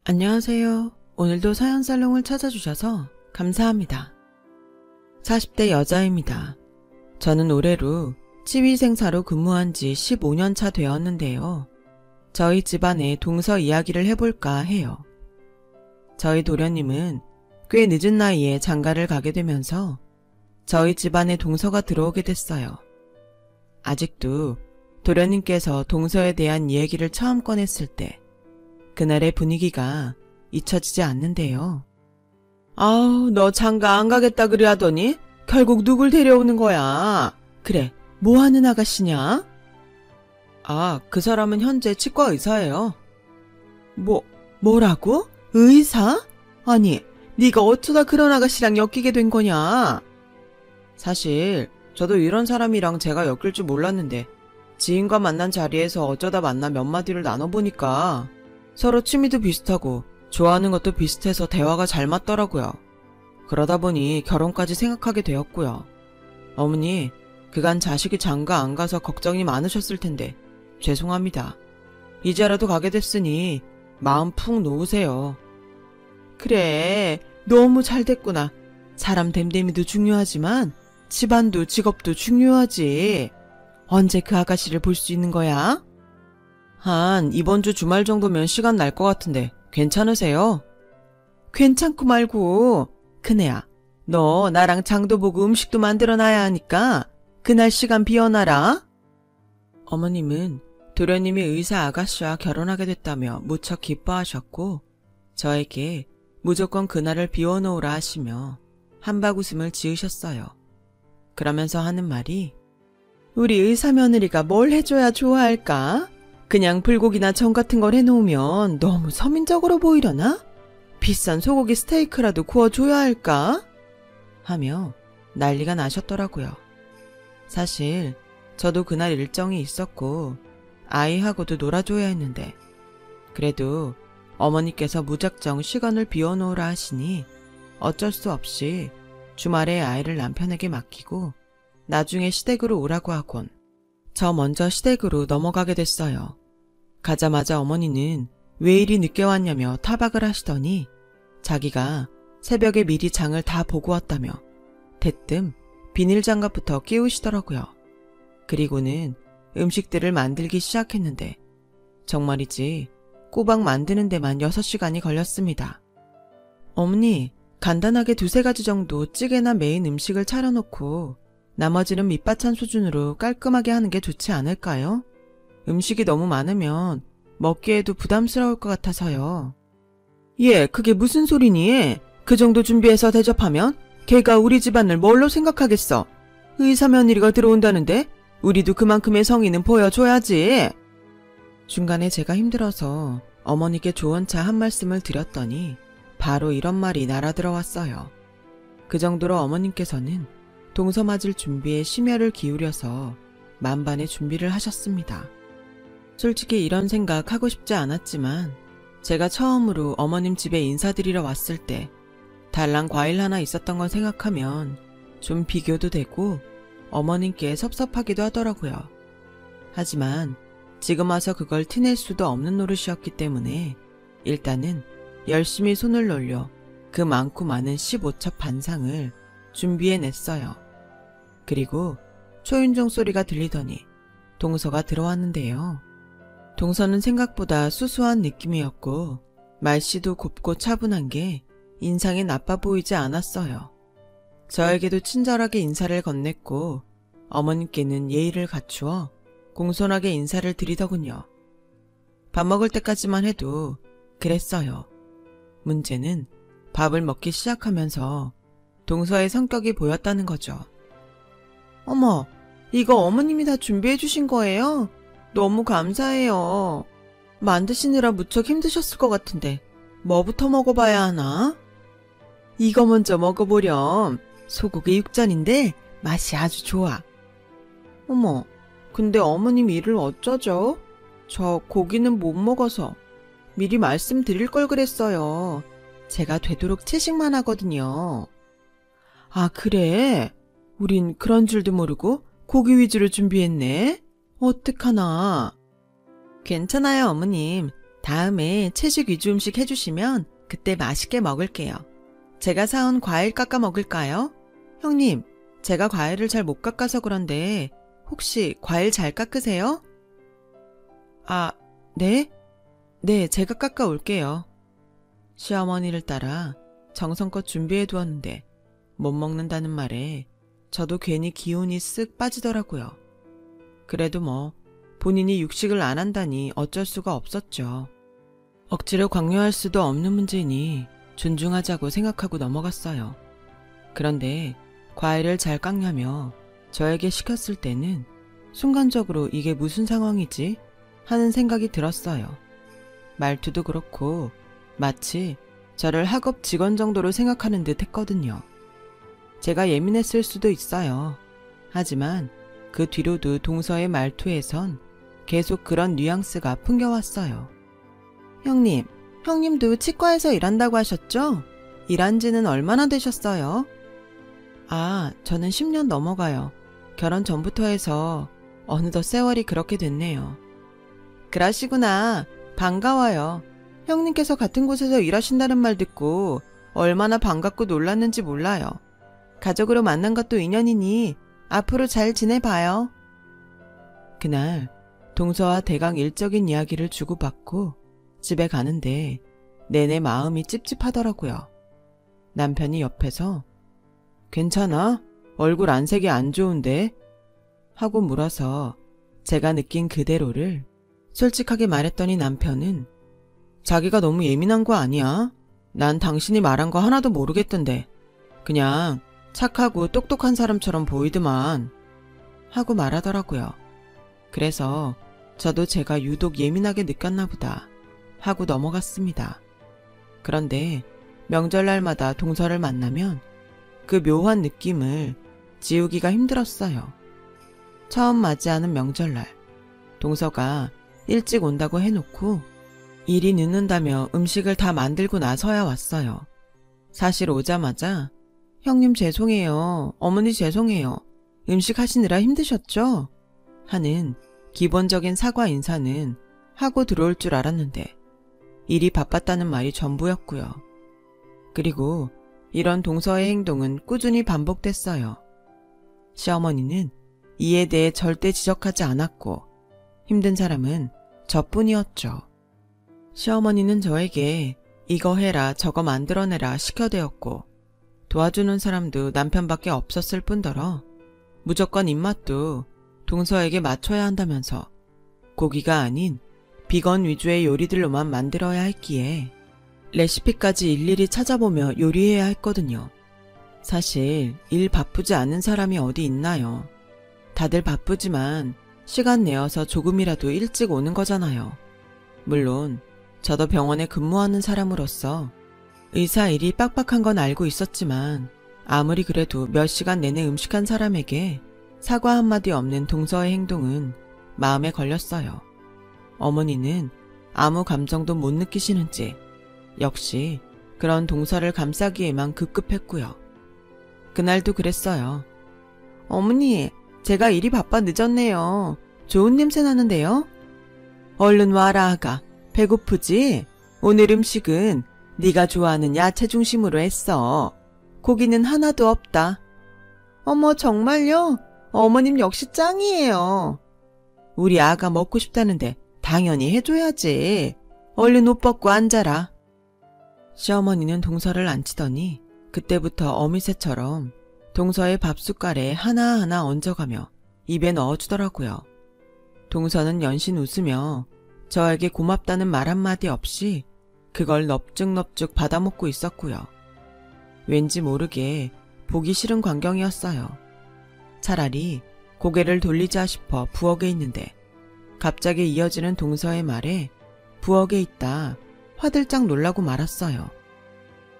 안녕하세요. 오늘도 사연살롱을 찾아주셔서 감사합니다. 40대 여자입니다. 저는 올해로 치위생사로 근무한 지 15년 차 되었는데요. 저희 집안의 동서 이야기를 해볼까 해요. 저희 도련님은 꽤 늦은 나이에 장가를 가게 되면서 저희 집안에 동서가 들어오게 됐어요. 아직도 도련님께서 동서에 대한 이야기를 처음 꺼냈을 때 그날의 분위기가 잊혀지지 않는데요. 아우, 너 장가 안 가겠다 그래 하더니 결국 누굴 데려오는 거야? 그래, 뭐 하는 아가씨냐? 아, 그 사람은 현재 치과 의사예요. 뭐라고? 의사? 아니, 네가 어쩌다 그런 아가씨랑 엮이게 된 거냐? 사실 저도 이런 사람이랑 제가 엮일 줄 몰랐는데 지인과 만난 자리에서 어쩌다 만나 몇 마디를 나눠보니까 서로 취미도 비슷하고 좋아하는 것도 비슷해서 대화가 잘 맞더라고요. 그러다 보니 결혼까지 생각하게 되었고요. 어머니, 그간 자식이 장가 안 가서 걱정이 많으셨을 텐데 죄송합니다. 이제라도 가게 됐으니 마음 푹 놓으세요. 그래, 너무 잘 됐구나. 사람 됨됨이도 중요하지만 집안도 직업도 중요하지. 언제 그 아가씨를 볼 수 있는 거야? 한 이번 주 주말 정도면 시간 날 것 같은데 괜찮으세요? 괜찮고 말고. 큰애야, 너 나랑 장도 보고 음식도 만들어놔야 하니까 그날 시간 비워놔라. 어머님은 도련님이 의사 아가씨와 결혼하게 됐다며 무척 기뻐하셨고 저에게 무조건 그날을 비워놓으라 하시며 한박 웃음을 지으셨어요. 그러면서 하는 말이, 우리 의사 며느리가 뭘 해줘야 좋아할까? 그냥 불고기나 전 같은 걸 해놓으면 너무 서민적으로 보이려나? 비싼 소고기 스테이크라도 구워줘야 할까? 하며 난리가 나셨더라고요. 사실 저도 그날 일정이 있었고 아이하고도 놀아줘야 했는데 그래도 어머니께서 무작정 시간을 비워놓으라 하시니 어쩔 수 없이 주말에 아이를 남편에게 맡기고 나중에 시댁으로 오라고 하곤 저 먼저 시댁으로 넘어가게 됐어요. 가자마자 어머니는 왜 이리 늦게 왔냐며 타박을 하시더니 자기가 새벽에 미리 장을 다 보고 왔다며 대뜸 비닐장갑부터 끼우시더라고요. 그리고는 음식들을 만들기 시작했는데 정말이지 꼬박 만드는 데만 6시간이 걸렸습니다. 어머니, 간단하게 2-3가지 정도 찌개나 메인 음식을 차려놓고 나머지는 밑반찬 수준으로 깔끔하게 하는 게 좋지 않을까요? 음식이 너무 많으면 먹기에도 부담스러울 것 같아서요. 예, 그게 무슨 소리니? 그 정도 준비해서 대접하면 걔가 우리 집안을 뭘로 생각하겠어? 의사 며느리가 들어온다는데 우리도 그만큼의 성의는 보여줘야지. 중간에 제가 힘들어서 어머니께 조언차 한 말씀을 드렸더니 바로 이런 말이 날아들어왔어요. 그 정도로 어머님께서는 동서 맞을 준비에 심혈을 기울여서 만반의 준비를 하셨습니다. 솔직히 이런 생각 하고 싶지 않았지만 제가 처음으로 어머님 집에 인사드리러 왔을 때 달랑 과일 하나 있었던 걸 생각하면 좀 비교도 되고 어머님께 섭섭하기도 하더라고요. 하지만 지금 와서 그걸 티낼 수도 없는 노릇이었기 때문에 일단은 열심히 손을 놀려 그 많고 많은 15첩 반상을 준비해냈어요. 그리고 초인종 소리가 들리더니 동서가 들어왔는데요. 동서는 생각보다 수수한 느낌이었고 말씨도 곱고 차분한 게 인상이 나빠 보이지 않았어요. 저에게도 친절하게 인사를 건넸고 어머님께는 예의를 갖추어 공손하게 인사를 드리더군요. 밥 먹을 때까지만 해도 그랬어요. 문제는 밥을 먹기 시작하면서 동서의 성격이 보였다는 거죠. 어머, 이거 어머님이 다 준비해 주신 거예요? 너무 감사해요. 만드시느라 무척 힘드셨을 것 같은데 뭐부터 먹어봐야 하나? 이거 먼저 먹어보렴. 소고기 육전인데 맛이 아주 좋아. 어머, 근데 어머님 일을 어쩌죠? 저 고기는 못 먹어서 미리 말씀드릴 걸 그랬어요. 제가 되도록 채식만 하거든요. 아, 그래? 우린 그런 줄도 모르고 고기 위주로 준비했네. 어떡하나. 괜찮아요, 어머님. 다음에 채식 위주 음식 해주시면 그때 맛있게 먹을게요. 제가 사온 과일 깎아 먹을까요? 형님, 제가 과일을 잘 못 깎아서 그런데 혹시 과일 잘 깎으세요? 아, 네? 네, 제가 깎아 올게요. 시어머니를 따라 정성껏 준비해 두었는데 못 먹는다는 말에 저도 괜히 기운이 쓱 빠지더라고요. 그래도 뭐 본인이 육식을 안 한다니 어쩔 수가 없었죠. 억지로 강요할 수도 없는 문제니 존중하자고 생각하고 넘어갔어요. 그런데 과일을 잘 깎냐며 저에게 시켰을 때는 순간적으로 이게 무슨 상황이지? 하는 생각이 들었어요. 말투도 그렇고 마치 저를 학업 직원 정도로 생각하는 듯 했거든요. 제가 예민했을 수도 있어요. 하지만 그 뒤로도 동서의 말투에선 계속 그런 뉘앙스가 풍겨왔어요. 형님, 형님도 치과에서 일한다고 하셨죠? 일한 지는 얼마나 되셨어요? 아, 저는 10년 넘어가요. 결혼 전부터 해서 어느덧 세월이 그렇게 됐네요. 그러시구나. 반가워요. 형님께서 같은 곳에서 일하신다는 말 듣고 얼마나 반갑고 놀랐는지 몰라요. 가족으로 만난 것도 인연이니 앞으로 잘 지내봐요. 그날 동서와 대강 일적인 이야기를 주고받고 집에 가는데 내내 마음이 찝찝하더라고요. 남편이 옆에서 괜찮아? 얼굴 안색이 안 좋은데? 하고 물어서 제가 느낀 그대로를 솔직하게 말했더니 남편은 자기가 너무 예민한 거 아니야? 난 당신이 말한 거 하나도 모르겠던데. 그냥 착하고 똑똑한 사람처럼 보이더만. 하고 말하더라고요. 그래서 저도 제가 유독 예민하게 느꼈나 보다 하고 넘어갔습니다. 그런데 명절날마다 동서를 만나면 그 묘한 느낌을 지우기가 힘들었어요. 처음 맞이하는 명절날 동서가 일찍 온다고 해놓고 일이 늦는다며 음식을 다 만들고 나서야 왔어요. 사실 오자마자 형님 죄송해요. 어머니 죄송해요. 음식 하시느라 힘드셨죠? 하는 기본적인 사과 인사는 하고 들어올 줄 알았는데 일이 바빴다는 말이 전부였고요. 그리고 이런 동서의 행동은 꾸준히 반복됐어요. 시어머니는 이에 대해 절대 지적하지 않았고 힘든 사람은 저뿐이었죠. 시어머니는 저에게 이거 해라 저거 만들어내라 시켜대었고 도와주는 사람도 남편밖에 없었을 뿐더러 무조건 입맛도 동서에게 맞춰야 한다면서 고기가 아닌 비건 위주의 요리들로만 만들어야 했기에 레시피까지 일일이 찾아보며 요리해야 했거든요. 사실 일 바쁘지 않은 사람이 어디 있나요? 다들 바쁘지만 시간 내어서 조금이라도 일찍 오는 거잖아요. 물론 저도 병원에 근무하는 사람으로서 의사 일이 빡빡한 건 알고 있었지만 아무리 그래도 몇 시간 내내 음식한 사람에게 사과 한마디 없는 동서의 행동은 마음에 걸렸어요. 어머니는 아무 감정도 못 느끼시는지 역시 그런 동서를 감싸기에만 급급했고요. 그날도 그랬어요. 어머니, 제가 일이 바빠 늦었네요. 좋은 냄새 나는데요? 얼른 와라 아가. 배고프지? 오늘 음식은 네가 좋아하는 야채 중심으로 했어. 고기는 하나도 없다. 어머 정말요? 어머님 역시 짱이에요. 우리 아가 먹고 싶다는데 당연히 해줘야지. 얼른 옷 벗고 앉아라. 시어머니는 동서를 앉히더니 그때부터 어미새처럼 동서의 밥숟갈에 하나하나 얹어가며 입에 넣어주더라고요. 동서는 연신 웃으며 저에게 고맙다는 말 한마디 없이 그걸 넙죽넙죽 받아먹고 있었고요. 왠지 모르게 보기 싫은 광경이었어요. 차라리 고개를 돌리자 싶어 부엌에 있는데 갑자기 이어지는 동서의 말에 부엌에 있다 화들짝 놀라고 말았어요.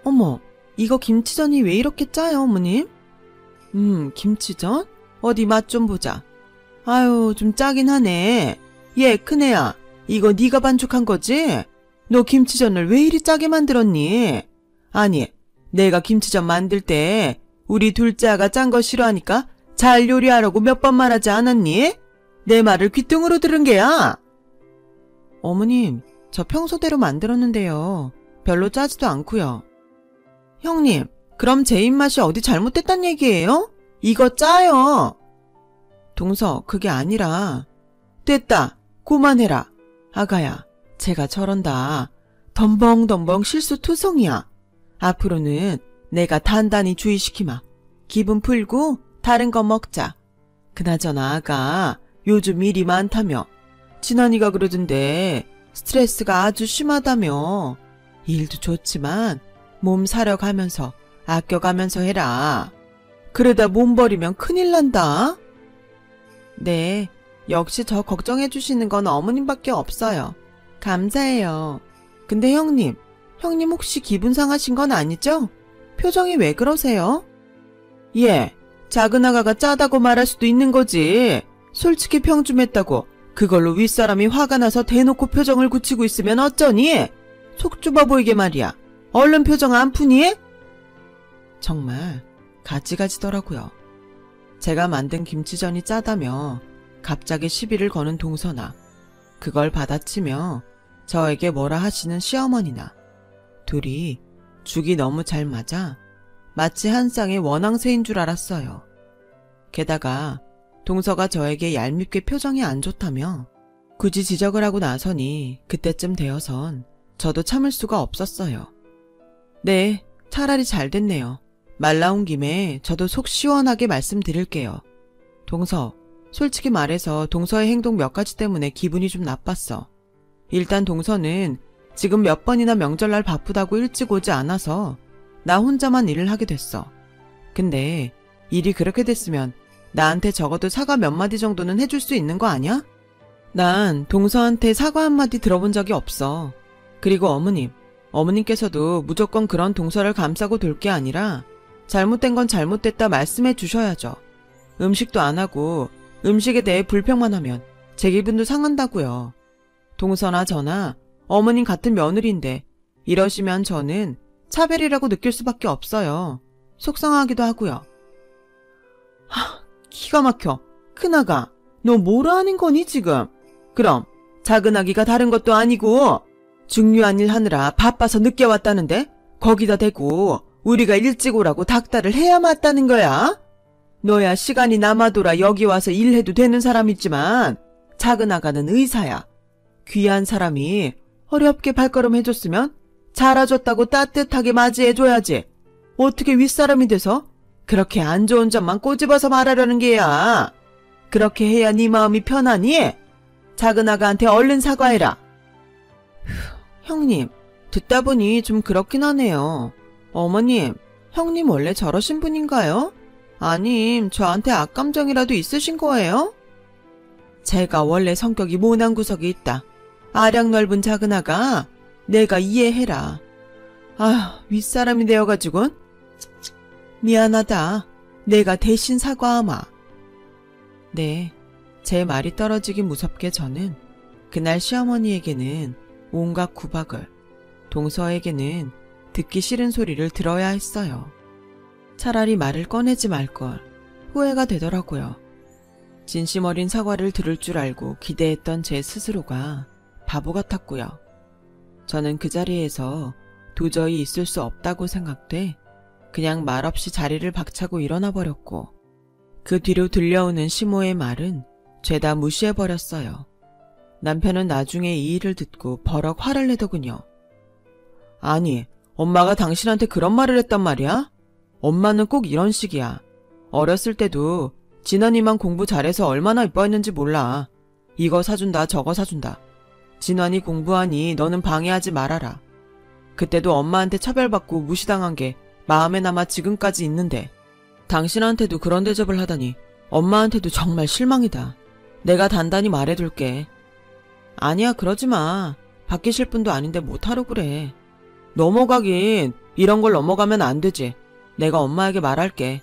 어머, 이거 김치전이 왜 이렇게 짜요, 어머님? 김치전? 어디 맛 좀 보자. 아유, 좀 짜긴 하네. 얘, 큰애야, 이거 네가 반죽한 거지? 너 김치전을 왜 이리 짜게 만들었니? 아니, 내가 김치전 만들 때 우리 둘째 아가 짠 거 싫어하니까 잘 요리하라고 몇 번 말하지 않았니? 내 말을 귀뚱으로 들은 게야. 어머님, 저 평소대로 만들었는데요. 별로 짜지도 않고요. 형님, 그럼 제 입맛이 어디 잘못됐단 얘기예요? 이거 짜요. 동서, 그게 아니라. 됐다. 그만해라. 아가야, 제가 저런다. 덤벙덤벙 실수투성이야. 앞으로는 내가 단단히 주의시키마. 기분 풀고 다른 거 먹자. 그나저나 아가, 요즘 일이 많다며. 진환이가 그러던데 스트레스가 아주 심하다며. 일도 좋지만 몸 사려가면서 아껴가면서 해라. 그러다 몸 버리면 큰일 난다. 네, 역시 저 걱정해 주시는 건 어머님밖에 없어요. 감사해요. 근데 형님 혹시 기분 상하신 건 아니죠? 표정이 왜 그러세요? 예, 작은 아가가 짜다고 말할 수도 있는 거지. 솔직히 평 좀 했다고 그걸로 윗사람이 화가 나서 대놓고 표정을 굳히고 있으면 어쩌니? 속 좁아 보이게 말이야. 얼른 표정 안 푸니? 정말 가지가지더라고요. 제가 만든 김치전이 짜다며 갑자기 시비를 거는 동서나, 그걸 받아치며 저에게 뭐라 하시는 시어머니나, 둘이 죽이 너무 잘 맞아 마치 한 쌍의 원앙새인 줄 알았어요. 게다가 동서가 저에게 얄밉게 표정이 안 좋다며 굳이 지적을 하고 나서니 그때쯤 되어선 저도 참을 수가 없었어요. 네, 차라리 잘 됐네요. 말 나온 김에 저도 속 시원하게 말씀드릴게요. 동서, 솔직히 말해서 동서의 행동 몇 가지 때문에 기분이 좀 나빴어. 일단 동서는 지금 몇 번이나 명절날 바쁘다고 일찍 오지 않아서 나 혼자만 일을 하게 됐어. 근데 일이 그렇게 됐으면 나한테 적어도 사과 몇 마디 정도는 해줄 수 있는 거 아니야? 난 동서한테 사과 한마디 들어본 적이 없어. 그리고 어머님께서도 무조건 그런 동서를 감싸고 돌 게 아니라 잘못된 건 잘못됐다 말씀해 주셔야죠. 음식도 안 하고 음식에 대해 불평만 하면 제 기분도 상한다고요. 동서나 저나 어머님 같은 며느리인데 이러시면 저는 차별이라고 느낄 수밖에 없어요. 속상하기도 하고요. 기가 막혀. 큰아가, 너 뭐라 하는 거니 지금? 그럼 작은 아기가 다른 것도 아니고 중요한 일 하느라 바빠서 늦게 왔다는데 거기다 대고 우리가 일찍 오라고 닥달을 해야 맞다는 거야? 너야 시간이 남아돌아 여기 와서 일해도 되는 사람이지만 작은 아가는 의사야. 귀한 사람이 어렵게 발걸음 해줬으면 잘해줬다고 따뜻하게 맞이해줘야지. 어떻게 윗사람이 돼서 그렇게 안 좋은 점만 꼬집어서 말하려는 게야. 그렇게 해야 네 마음이 편하니? 작은 아가한테 얼른 사과해라. 형님, 듣다 보니 좀 그렇긴 하네요. 어머님, 형님 원래 저러신 분인가요? 아님 저한테 악감정이라도 있으신 거예요? 제가 원래 성격이 모난 구석이 있다. 아량 넓은 작은 아가, 내가 이해해라. 아휴, 윗사람이 되어가지곤 미안하다. 내가 대신 사과하마. 네, 제 말이 떨어지기 무섭게 저는 그날 시어머니에게는 온갖 구박을, 동서에게는 듣기 싫은 소리를 들어야 했어요. 차라리 말을 꺼내지 말걸 후회가 되더라고요. 진심 어린 사과를 들을 줄 알고 기대했던 제 스스로가 바보 같았고요. 저는 그 자리에서 도저히 있을 수 없다고 생각돼 그냥 말없이 자리를 박차고 일어나 버렸고, 그 뒤로 들려오는 시모의 말은 죄다 무시해버렸어요. 남편은 나중에 이 일을 듣고 버럭 화를 내더군요. 아니, 엄마가 당신한테 그런 말을 했단 말이야? 엄마는 꼭 이런 식이야. 어렸을 때도 진환이만 공부 잘해서 얼마나 이뻐했는지 몰라. 이거 사준다 저거 사준다. 진환이 공부하니 너는 방해하지 말아라. 그때도 엄마한테 차별받고 무시당한 게 마음에 남아 지금까지 있는데 당신한테도 그런 대접을 하다니 엄마한테도 정말 실망이다. 내가 단단히 말해둘게. 아니야, 그러지 마. 바뀌실 분도 아닌데 못하러 그래. 넘어가긴 이런 걸 넘어가면 안 되지. 내가 엄마에게 말할게.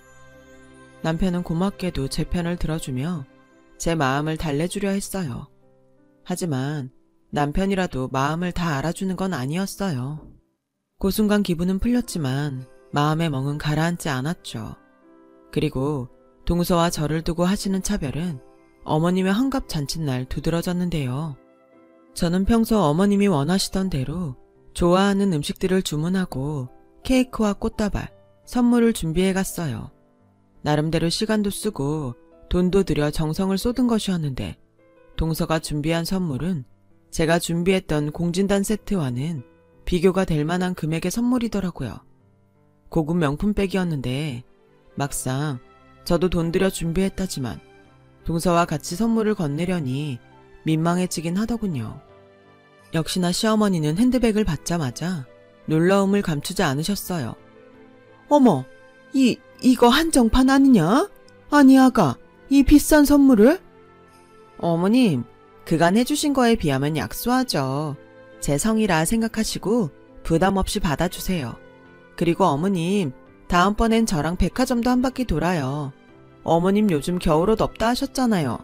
남편은 고맙게도 제 편을 들어주며 제 마음을 달래주려 했어요. 하지만 남편이라도 마음을 다 알아주는 건 아니었어요. 그 순간 기분은 풀렸지만 마음의 멍은 가라앉지 않았죠. 그리고 동서와 저를 두고 하시는 차별은 어머님의 환갑 잔칫날 두드러졌는데요. 저는 평소 어머님이 원하시던 대로 좋아하는 음식들을 주문하고 케이크와 꽃다발, 선물을 준비해 갔어요. 나름대로 시간도 쓰고 돈도 들여 정성을 쏟은 것이었는데 동서가 준비한 선물은 제가 준비했던 공진단 세트와는 비교가 될 만한 금액의 선물이더라고요. 고급 명품백이었는데 막상 저도 돈 들여 준비했다지만 동서와 같이 선물을 건네려니 민망해지긴 하더군요. 역시나 시어머니는 핸드백을 받자마자 놀라움을 감추지 않으셨어요. 어머, 이거 한정판 아니냐? 아니 아가, 이 비싼 선물을? 어머님, 그간 해주신 거에 비하면 약소하죠. 제 성이라 생각하시고 부담 없이 받아주세요. 그리고 어머님, 다음번엔 저랑 백화점도 한 바퀴 돌아요. 어머님 요즘 겨울옷 없다 하셨잖아요.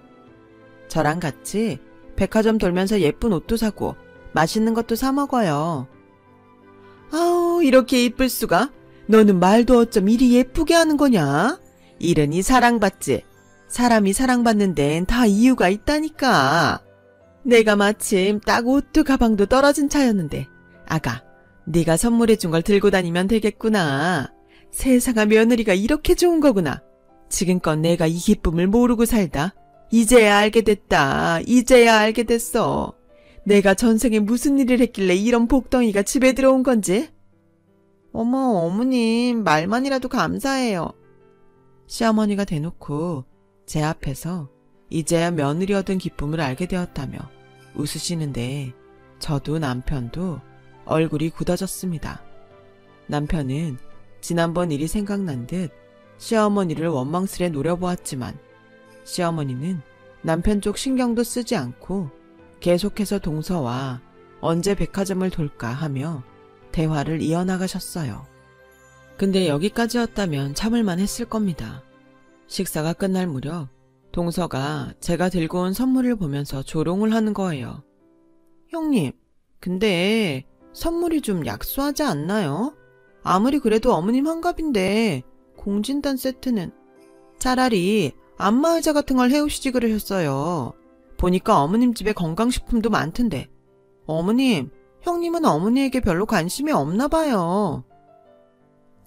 저랑 같이 백화점 돌면서 예쁜 옷도 사고 맛있는 것도 사 먹어요. 아우, 이렇게 예쁠 수가? 너는 말도 어쩜 이리 예쁘게 하는 거냐? 이러니 사랑받지. 사람이 사랑받는 데엔 다 이유가 있다니까. 내가 마침 딱 옷도 가방도 떨어진 차였는데 아가, 네가 선물해준 걸 들고 다니면 되겠구나. 세상아, 며느리가 이렇게 좋은 거구나. 지금껏 내가 이 기쁨을 모르고 살다 이제야 알게 됐다. 이제야 알게 됐어. 내가 전생에 무슨 일을 했길래 이런 복덩이가 집에 들어온 건지. 어머, 어머님, 말만이라도 감사해요. 시어머니가 대놓고 제 앞에서 이제야 며느리 얻은 기쁨을 알게 되었다며 웃으시는데 저도 남편도 얼굴이 굳어졌습니다. 남편은 지난번 일이 생각난 듯 시어머니를 원망스레 노려보았지만 시어머니는 남편 쪽 신경도 쓰지 않고 계속해서 동서와 언제 백화점을 돌까 하며 대화를 이어나가셨어요. 근데 여기까지였다면 참을만 했을 겁니다. 식사가 끝날 무렵 동서가 제가 들고 온 선물을 보면서 조롱을 하는 거예요. 형님, 근데 선물이 좀 약소하지 않나요? 아무리 그래도 어머님 환갑인데 공진단 세트는 차라리 안마의자 같은 걸 해오시지 그러셨어요. 보니까 어머님 집에 건강식품도 많던데. 어머님, 형님은 어머니에게 별로 관심이 없나 봐요.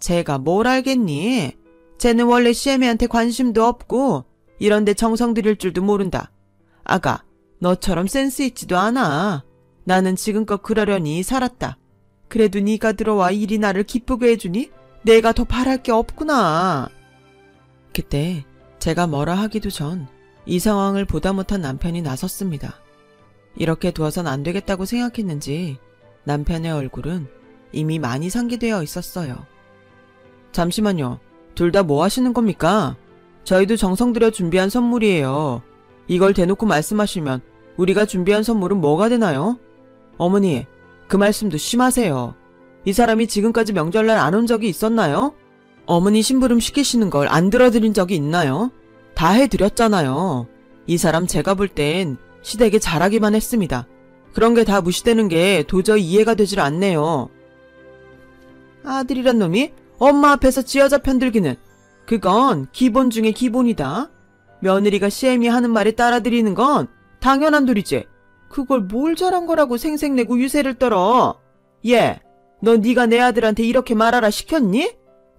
제가 뭘 알겠니? 쟤는 원래 시애미한테 관심도 없고 이런데 정성 들일 줄도 모른다. 아가, 너처럼 센스 있지도 않아. 나는 지금껏 그러려니 살았다. 그래도 네가 들어와 일이 나를 기쁘게 해주니 내가 더 바랄 게 없구나. 그때 제가 뭐라 하기도 전 이 상황을 보다 못한 남편이 나섰습니다. 이렇게 두어선 안 되겠다고 생각했는지 남편의 얼굴은 이미 많이 상기되어 있었어요. 잠시만요. 둘 다 뭐 하시는 겁니까? 저희도 정성 들여 준비한 선물이에요. 이걸 대놓고 말씀하시면 우리가 준비한 선물은 뭐가 되나요? 어머니, 그 말씀도 심하세요. 이 사람이 지금까지 명절날 안 온 적이 있었나요? 어머니 심부름 시키시는 걸 안 들어드린 적이 있나요? 다 해드렸잖아요. 이 사람 제가 볼 땐 시댁에 잘하기만 했습니다. 그런 게 다 무시되는 게 도저히 이해가 되질 않네요. 아들이란 놈이 엄마 앞에서 지어자 편들기는 그건 기본 중에 기본이다. 며느리가 시애미 하는 말에 따라드리는 건 당연한 도리지. 그걸 뭘 잘한 거라고 생색내고 유세를 떨어. 얘, 너 네가 내 아들한테 이렇게 말하라 시켰니?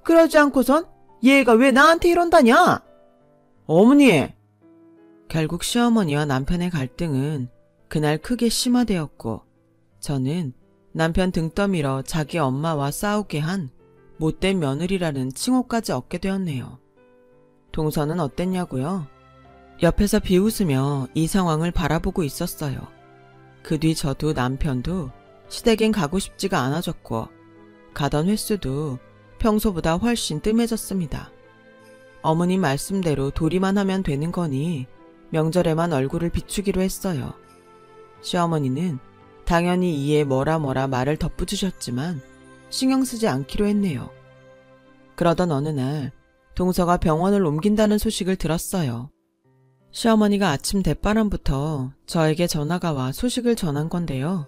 그러지 않고선 얘가 왜 나한테 이런다냐? 어머니! 결국 시어머니와 남편의 갈등은 그날 크게 심화되었고 저는 남편 등 떠밀어 자기 엄마와 싸우게 한 못된 며느리라는 칭호까지 얻게 되었네요. 동서는 어땠냐고요? 옆에서 비웃으며 이 상황을 바라보고 있었어요. 그 뒤 저도 남편도 시댁엔 가고 싶지가 않아졌고 가던 횟수도 평소보다 훨씬 뜸해졌습니다. 어머님 말씀대로 도리만 하면 되는 거니 명절에만 얼굴을 비추기로 했어요. 시어머니는 당연히 이에 뭐라 말을 덧붙이셨지만 신경 쓰지 않기로 했네요. 그러던 어느 날 동서가 병원을 옮긴다는 소식을 들었어요. 시어머니가 아침 대바람부터 저에게 전화가 와 소식을 전한 건데요.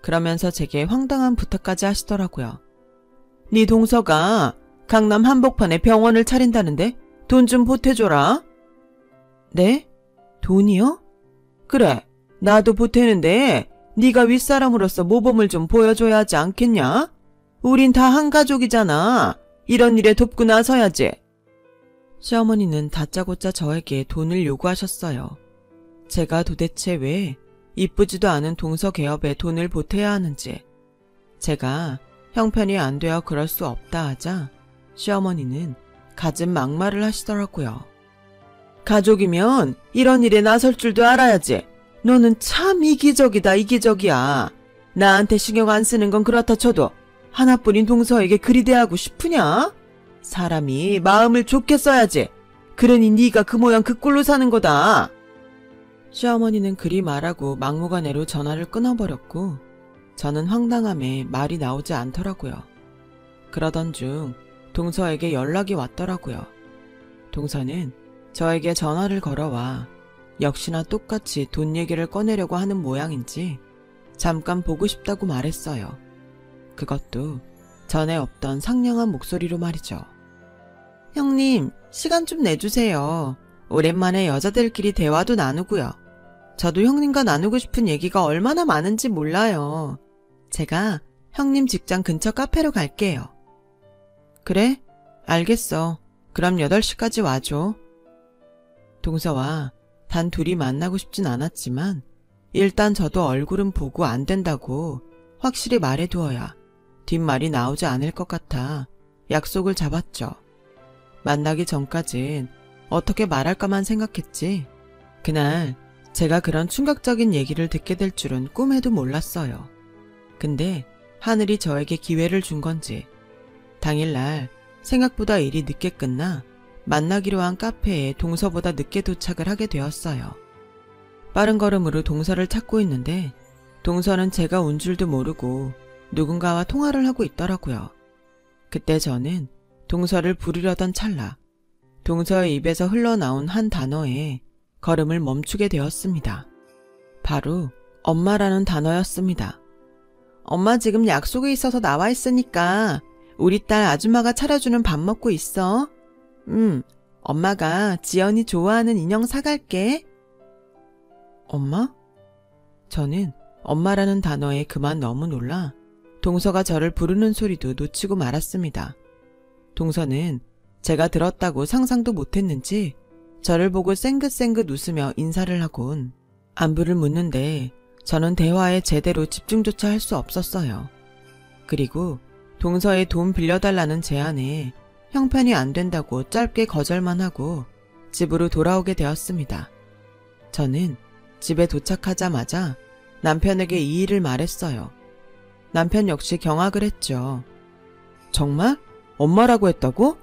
그러면서 제게 황당한 부탁까지 하시더라고요. 네 동서가 강남 한복판에 병원을 차린다는데 돈 좀 보태줘라. 네? 돈이요? 그래, 나도 보태는데 네가 윗사람으로서 모범을 좀 보여줘야 하지 않겠냐? 우린 다 한 가족이잖아. 이런 일에 돕고 나서야지. 시어머니는 다짜고짜 저에게 돈을 요구하셨어요. 제가 도대체 왜 이쁘지도 않은 동서 개업에 돈을 보태야 하는지, 제가 형편이 안 되어 그럴 수 없다 하자 시어머니는 갖은 막말을 하시더라고요. 가족이면 이런 일에 나설 줄도 알아야지. 너는 참 이기적이다, 이기적이야. 나한테 신경 안 쓰는 건 그렇다 쳐도 하나뿐인 동서에게 그리 대하고 싶으냐? 사람이 마음을 좋게 써야지. 그러니 네가 그 모양 그 꼴로 사는 거다. 시어머니는 그리 말하고 막무가내로 전화를 끊어버렸고 저는 황당함에 말이 나오지 않더라고요. 그러던 중 동서에게 연락이 왔더라고요. 동서는 저에게 전화를 걸어와 역시나 똑같이 돈 얘기를 꺼내려고 하는 모양인지 잠깐 보고 싶다고 말했어요. 그것도 전에 없던 상냥한 목소리로 말이죠. 형님, 시간 좀 내주세요. 오랜만에 여자들끼리 대화도 나누고요. 저도 형님과 나누고 싶은 얘기가 얼마나 많은지 몰라요. 제가 형님 직장 근처 카페로 갈게요. 그래? 알겠어. 그럼 8시까지 와줘. 동서와 단 둘이 만나고 싶진 않았지만 일단 저도 얼굴은 보고 안 된다고 확실히 말해두어야 뒷말이 나오지 않을 것 같아 약속을 잡았죠. 만나기 전까진 어떻게 말할까만 생각했지 그날 제가 그런 충격적인 얘기를 듣게 될 줄은 꿈에도 몰랐어요. 근데 하늘이 저에게 기회를 준 건지 당일날 생각보다 일이 늦게 끝나 만나기로 한 카페에 동서보다 늦게 도착을 하게 되었어요. 빠른 걸음으로 동서를 찾고 있는데 동서는 제가 온 줄도 모르고 누군가와 통화를 하고 있더라고요. 그때 저는 동서를 부르려던 찰나 동서의 입에서 흘러나온 한 단어에 걸음을 멈추게 되었습니다. 바로 엄마라는 단어였습니다. 엄마 지금 약속에 있어서 나와 있으니까 우리 딸 아줌마가 차려주는 밥 먹고 있어. 엄마가 지연이 좋아하는 인형 사갈게. 엄마? 저는 엄마라는 단어에 그만 너무 놀라 동서가 저를 부르는 소리도 놓치고 말았습니다. 동서는 제가 들었다고 상상도 못했는지 저를 보고 쌩긋쌩긋 웃으며 인사를 하곤 안부를 묻는데 저는 대화에 제대로 집중조차 할 수 없었어요. 그리고 동서의 돈 빌려달라는 제안에 형편이 안 된다고 짧게 거절만 하고 집으로 돌아오게 되었습니다. 저는 집에 도착하자마자 남편에게 이 일을 말했어요. 남편 역시 경악을 했죠. 정말? 엄마라고 했다고?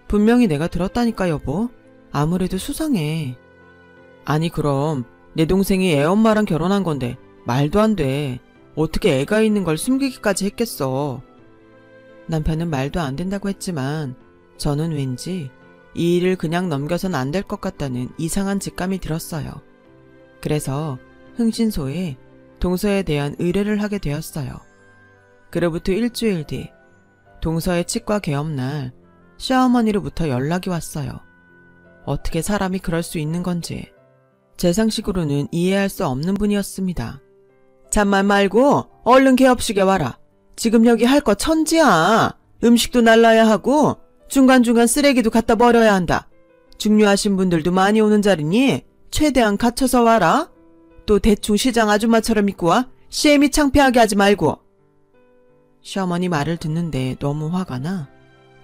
분명히 내가 들었다니까 여보. 아무래도 수상해. 아니 그럼 내 동생이 애엄마랑 결혼한 건데 말도 안 돼. 어떻게 애가 있는 걸 숨기기까지 했겠어. 남편은 말도 안 된다고 했지만 저는 왠지 이 일을 그냥 넘겨선 안 될 것 같다는 이상한 직감이 들었어요. 그래서 흥신소에 동서에 대한 의뢰를 하게 되었어요. 그로부터 일주일 뒤 동서의 치과 개업날 시어머니로부터 연락이 왔어요. 어떻게 사람이 그럴 수 있는 건지 제 상식으로는 이해할 수 없는 분이었습니다. 잠만 말고 얼른 개업식에 와라. 지금 여기 할 거 천지야. 음식도 날라야 하고 중간중간 쓰레기도 갖다 버려야 한다. 중요하신 분들도 많이 오는 자리니 최대한 갖춰서 와라. 또 대충 시장 아줌마처럼 입고 와. 시애미 창피하게 하지 말고. 시어머니 말을 듣는데 너무 화가 나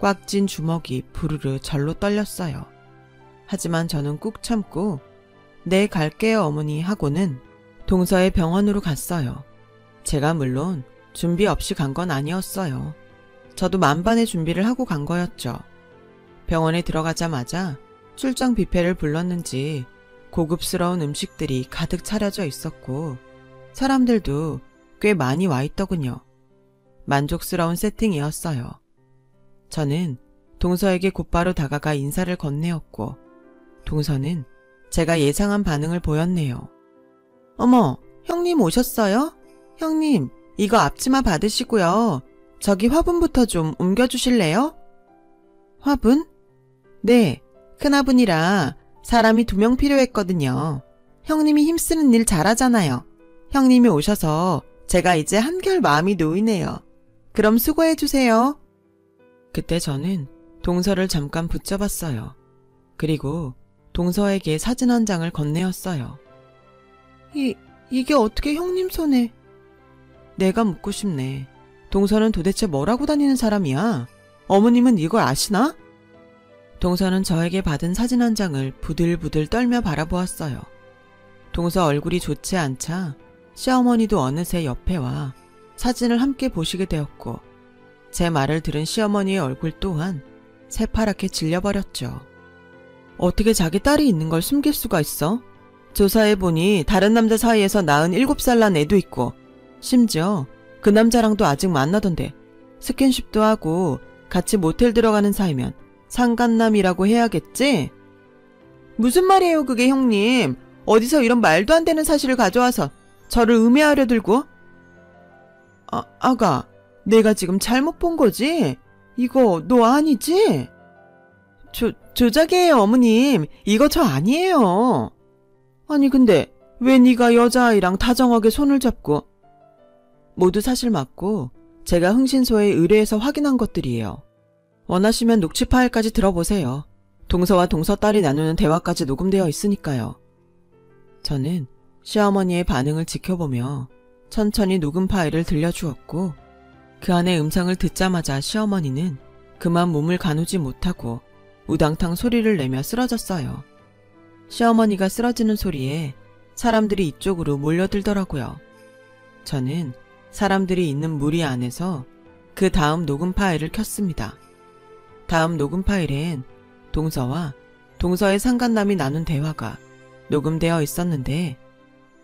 꽉 찐 주먹이 부르르 절로 떨렸어요. 하지만 저는 꾹 참고 네 갈게요 어머니 하고는 동서의 병원으로 갔어요. 제가 물론 준비 없이 간 건 아니었어요. 저도 만반의 준비를 하고 간 거였죠. 병원에 들어가자마자 출장 뷔페를 불렀는지 고급스러운 음식들이 가득 차려져 있었고 사람들도 꽤 많이 와 있더군요. 만족스러운 세팅이었어요. 저는 동서에게 곧바로 다가가 인사를 건네었고 동서는 제가 예상한 반응을 보였네요. 어머, 형님 오셨어요? 형님, 이거 앞치마 받으시고요. 저기 화분부터 좀 옮겨주실래요? 화분? 네, 큰 화분이라 사람이 2명 필요했거든요. 형님이 힘쓰는 일 잘하잖아요. 형님이 오셔서 제가 이제 한결 마음이 놓이네요. 그럼 수고해주세요. 그때 저는 동서를 잠깐 붙잡았어요. 그리고 동서에게 사진 한 장을 건네었어요. 이게 어떻게 형님 손에... 내가 묻고 싶네. 동서는 도대체 뭐라고 다니는 사람이야? 어머님은 이걸 아시나? 동서는 저에게 받은 사진 한 장을 부들부들 떨며 바라보았어요. 동서 얼굴이 좋지 않자 시어머니도 어느새 옆에 와 사진을 함께 보시게 되었고 제 말을 들은 시어머니의 얼굴 또한 새파랗게 질려버렸죠. 어떻게 자기 딸이 있는 걸 숨길 수가 있어? 조사해보니 다른 남자 사이에서 낳은 7살 난 애도 있고 심지어 그 남자랑도 아직 만나던데 스킨십도 하고 같이 모텔 들어가는 사이면 상간남이라고 해야겠지? 무슨 말이에요 그게 형님? 어디서 이런 말도 안 되는 사실을 가져와서 저를 음해하려 들고? 아가, 내가 지금 잘못 본 거지? 이거 너 아니지? 조작이에요 어머님. 이거 저 아니에요. 아니 근데 왜 네가 여자아이랑 다정하게 손을 잡고... 모두 사실 맞고 제가 흥신소에 의뢰해서 확인한 것들이에요. 원하시면 녹취 파일까지 들어보세요. 동서와 동서 딸이 나누는 대화까지 녹음되어 있으니까요. 저는 시어머니의 반응을 지켜보며 천천히 녹음 파일을 들려주었고 그 안의 음성을 듣자마자 시어머니는 그만 몸을 가누지 못하고 우당탕 소리를 내며 쓰러졌어요. 시어머니가 쓰러지는 소리에 사람들이 이쪽으로 몰려들더라고요. 저는 사람들이 있는 무리 안에서 그 다음 녹음 파일을 켰습니다. 다음 녹음 파일엔 동서와 동서의 상간남이 나눈 대화가 녹음되어 있었는데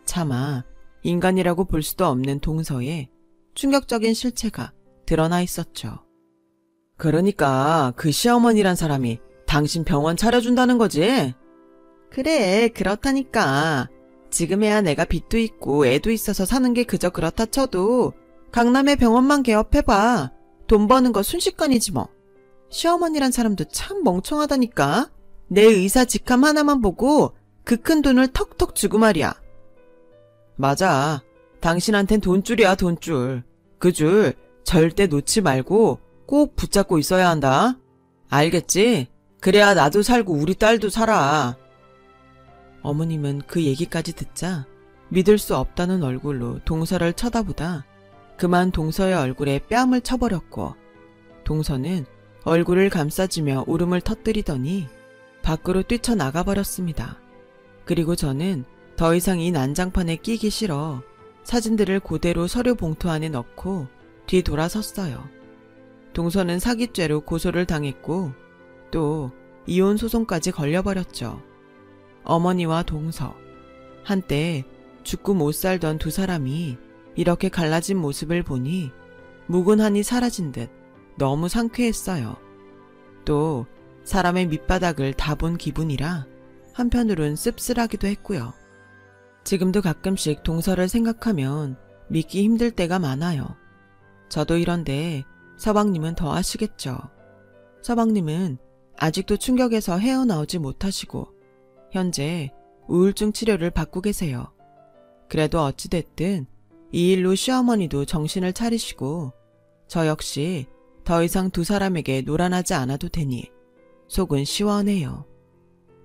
차마 인간이라고 볼 수도 없는 동서의 충격적인 실체가 드러나 있었죠. 그러니까 그 시어머니란 사람이 당신 병원 차려준다는 거지? 그래, 그렇다니까. 지금에야 내가 빚도 있고 애도 있어서 사는 게 그저 그렇다 쳐도 강남의 병원만 개업해봐. 돈 버는 거 순식간이지 뭐. 시어머니란 사람도 참 멍청하다니까. 내 의사 직함 하나만 보고 그 큰 돈을 턱턱 주고 말이야. 맞아. 당신한텐 돈줄이야 돈줄. 그 줄 절대 놓지 말고 꼭 붙잡고 있어야 한다. 알겠지? 그래야 나도 살고 우리 딸도 살아. 어머님은 그 얘기까지 듣자 믿을 수 없다는 얼굴로 동서를 쳐다보다 그만 동서의 얼굴에 뺨을 쳐버렸고 동서는 얼굴을 감싸주며 울음을 터뜨리더니 밖으로 뛰쳐나가버렸습니다. 그리고 저는 더 이상 이 난장판에 끼기 싫어 사진들을 그대로 서류 봉투 안에 넣고 뒤돌아섰어요. 동서는 사기죄로 고소를 당했고 또 이혼 소송까지 걸려버렸죠. 어머니와 동서, 한때 죽고 못 살던 두 사람이 이렇게 갈라진 모습을 보니 묵은 한이 사라진 듯 너무 상쾌했어요. 또 사람의 밑바닥을 다 본 기분이라 한편으론 씁쓸하기도 했고요. 지금도 가끔씩 동서를 생각하면 믿기 힘들 때가 많아요. 저도 이런데 서방님은 더 아시겠죠. 서방님은 아직도 충격에서 헤어나오지 못하시고 현재 우울증 치료를 받고 계세요. 그래도 어찌됐든 이 일로 시어머니도 정신을 차리시고 저 역시 더 이상 두 사람에게 노란하지 않아도 되니 속은 시원해요.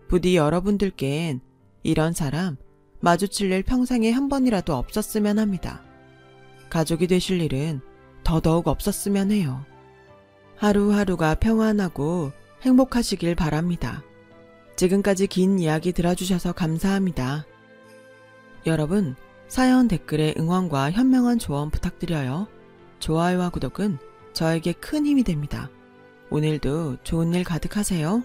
부디 여러분들께엔 이런 사람 마주칠 일 평생에 한 번이라도 없었으면 합니다. 가족이 되실 일은 더더욱 없었으면 해요. 하루하루가 평안하고 행복하시길 바랍니다. 지금까지 긴 이야기 들어주셔서 감사합니다. 여러분, 사연 댓글에 응원과 현명한 조언 부탁드려요. 좋아요와 구독은 저에게 큰 힘이 됩니다. 오늘도 좋은 일 가득하세요.